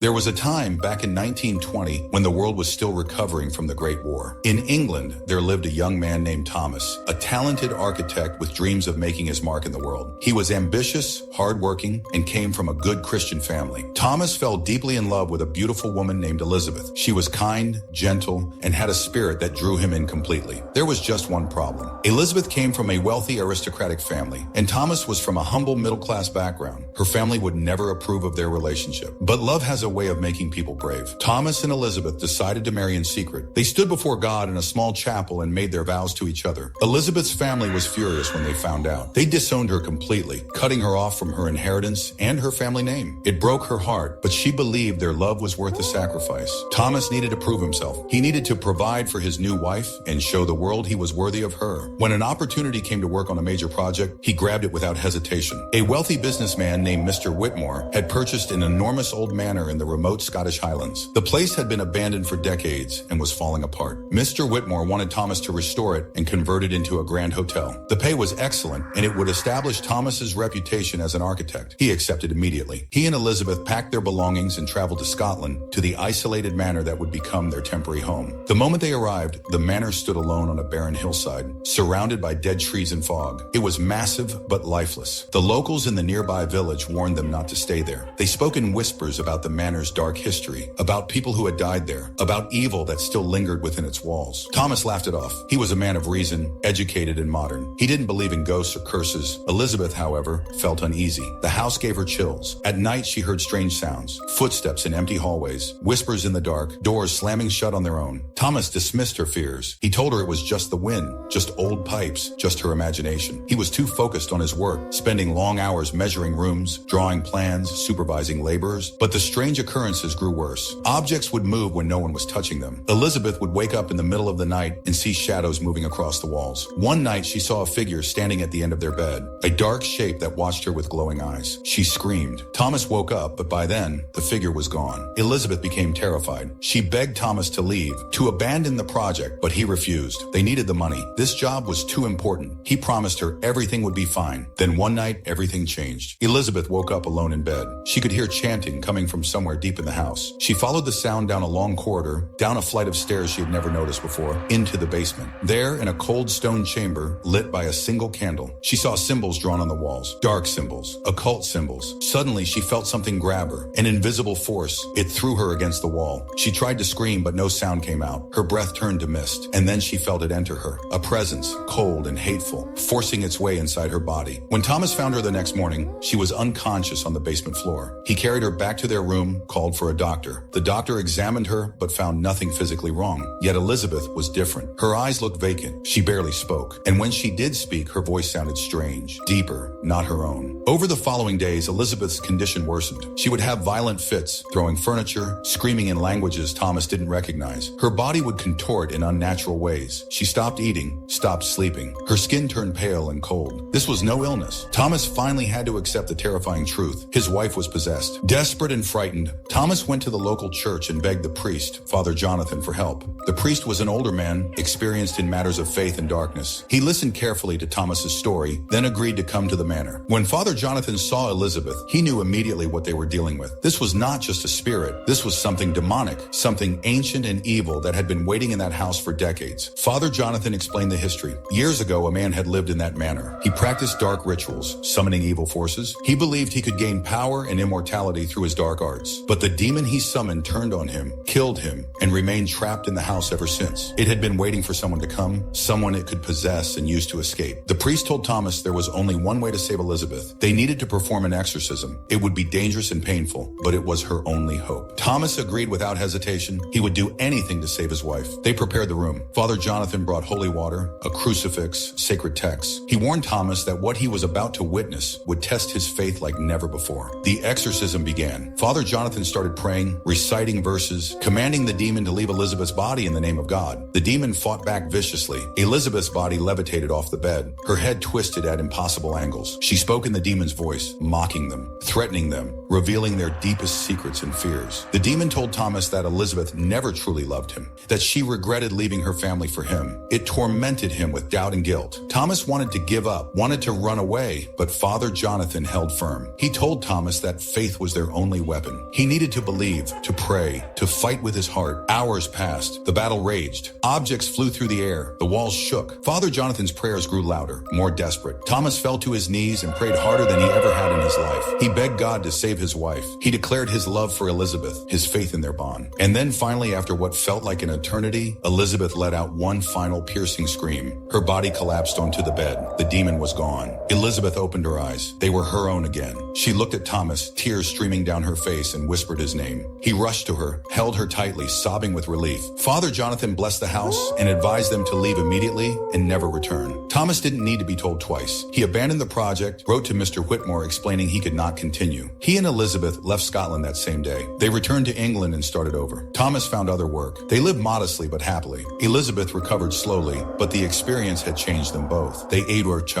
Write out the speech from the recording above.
There was a time back in 1920 when the world was still recovering from the Great War. In England, there lived a young man named Thomas, a talented architect with dreams of making his mark in the world. He was ambitious, hardworking, and came from a good Christian family. Thomas fell deeply in love with a beautiful woman named Elizabeth. She was kind, gentle, and had a spirit that drew him in completely. There was just one problem. Elizabeth came from a wealthy aristocratic family, and Thomas was from a humble middle-class background. Her family would never approve of their relationship. But love has a way of making people brave. Thomas and Elizabeth decided to marry in secret. They stood before God in a small chapel and made their vows to each other. Elizabeth's family was furious when they found out. They disowned her completely, cutting her off from her inheritance and her family name. It broke her heart, but she believed their love was worth the sacrifice. Thomas needed to prove himself. He needed to provide for his new wife and show the world he was worthy of her. When an opportunity came to work on a major project, he grabbed it without hesitation. A wealthy businessman named Mr. Whitmore had purchased an enormous old manor in the remote Scottish Highlands. The place had been abandoned for decades and was falling apart. Mr. Whitmore wanted Thomas to restore it and convert it into a grand hotel. The pay was excellent, and it would establish Thomas's reputation as an architect. He accepted immediately. He and Elizabeth packed their belongings and traveled to Scotland to the isolated manor that would become their temporary home. The moment they arrived, the manor stood alone on a barren hillside, surrounded by dead trees and fog. It was massive but lifeless. The locals in the nearby village warned them not to stay there. They spoke in whispers about the manor's dark history, about people who had died there, about evil that still lingered within its walls. Thomas laughed it off. He was a man of reason, educated and modern. He didn't believe in ghosts or curses. Elizabeth, however, felt uneasy. The house gave her chills. At night, she heard strange sounds, footsteps in empty hallways, whispers in the dark, doors slamming shut on their own. Thomas dismissed her fears. He told her it was just the wind, just old pipes, just her imagination. He was too focused on his work, spending long hours measuring rooms, drawing plans, supervising laborers. But the strange occurrences grew worse. Objects would move when no one was touching them. Elizabeth would wake up in the middle of the night and see shadows moving across the walls. One night, she saw a figure standing at the end of their bed, a dark shape that watched her with glowing eyes. She screamed. Thomas woke up, but by then, the figure was gone. Elizabeth became terrified. She begged Thomas to leave, to abandon the project, but he refused. They needed the money. This job was too important. He promised her everything would be fine. Then one night, everything changed. Elizabeth woke up alone in bed. She could hear chanting coming from somewhere deep in the house. She followed the sound down a long corridor, down a flight of stairs she had never noticed before, into the basement. There, in a cold stone chamber, lit by a single candle, she saw symbols drawn on the walls. Dark symbols, occult symbols. Suddenly, she felt something grab her. An invisible force. It threw her against the wall. She tried to scream, but no sound came out. Her breath turned to mist, and then she felt it enter her. A presence, cold and hateful, forcing its way inside her body. When Thomas found her the next morning, she was unconscious on the basement floor. He carried her back to their room, called for a doctor. The doctor examined her, but found nothing physically wrong. Yet Elizabeth was different. Her eyes looked vacant. She barely spoke. And when she did speak, her voice sounded strange, deeper, not her own. Over the following days, Elizabeth's condition worsened. She would have violent fits, throwing furniture, screaming in languages Thomas didn't recognize. Her body would contort in unnatural ways. She stopped eating, stopped sleeping. Her skin turned pale and cold. This was no illness. Thomas finally had to accept the terrifying truth. His wife was possessed. Desperate and frightened, Thomas went to the local church and begged the priest, Father Jonathan, for help. The priest was an older man, experienced in matters of faith and darkness. He listened carefully to Thomas's story, then agreed to come to the manor. When Father Jonathan saw Elizabeth, he knew immediately what they were dealing with. This was not just a spirit. This was something demonic, something ancient and evil that had been waiting in that house for decades. Father Jonathan explained the history. Years ago, a man had lived in that manor. He practiced dark rituals, summoning evil forces. He believed he could gain power and immortality through his dark arts. But the demon he summoned turned on him, killed him, and remained trapped in the house ever since. It had been waiting for someone to come, someone it could possess and use to escape. The priest told Thomas there was only one way to save Elizabeth. They needed to perform an exorcism. It would be dangerous and painful, but it was her only hope. Thomas agreed without hesitation. He would do anything to save his wife. They prepared the room. Father Jonathan brought holy water, a crucifix, sacred texts. He warned Thomas that what he was about to witness would test his faith like never before. The exorcism began. Father Jonathan started praying, reciting verses, commanding the demon to leave Elizabeth's body in the name of God. The demon fought back viciously. Elizabeth's body levitated off the bed, her head twisted at impossible angles. She spoke in the demon's voice, mocking them, threatening them, revealing their deepest secrets and fears. The demon told Thomas that Elizabeth never truly loved him, that she regretted leaving her family for him. It tormented him with doubt and guilt. Thomas wanted to give up, wanted to run away, but Father Jonathan held firm. He told Thomas that faith was their only weapon. He needed to believe, to pray, to fight with his heart. Hours passed. The battle raged. Objects flew through the air. The walls shook. Father Jonathan's prayers grew louder, more desperate. Thomas fell to his knees and prayed harder than he ever had in his life. He begged God to save his wife. He declared his love for Elizabeth, his faith in their bond. And then finally, after what felt like an eternity, Elizabeth let out one final piercing scream. Her body collapsed onto the bed. The demon was gone. Elizabeth opened her eyes. They were her own again. She looked at Thomas, tears streaming down her face, and whispered his name. He rushed to her, held her tightly, sobbing with relief. Father Jonathan blessed the house and advised them to leave immediately and never return. Thomas didn't need to be told twice. He abandoned the project, wrote to Mr. Whitmore explaining he could not continue. He and Elizabeth left Scotland that same day. They returned to England and started over. Thomas found other work. They lived modestly but happily. Elizabeth recovered slowly, but the experience had changed them both. They ate or choked.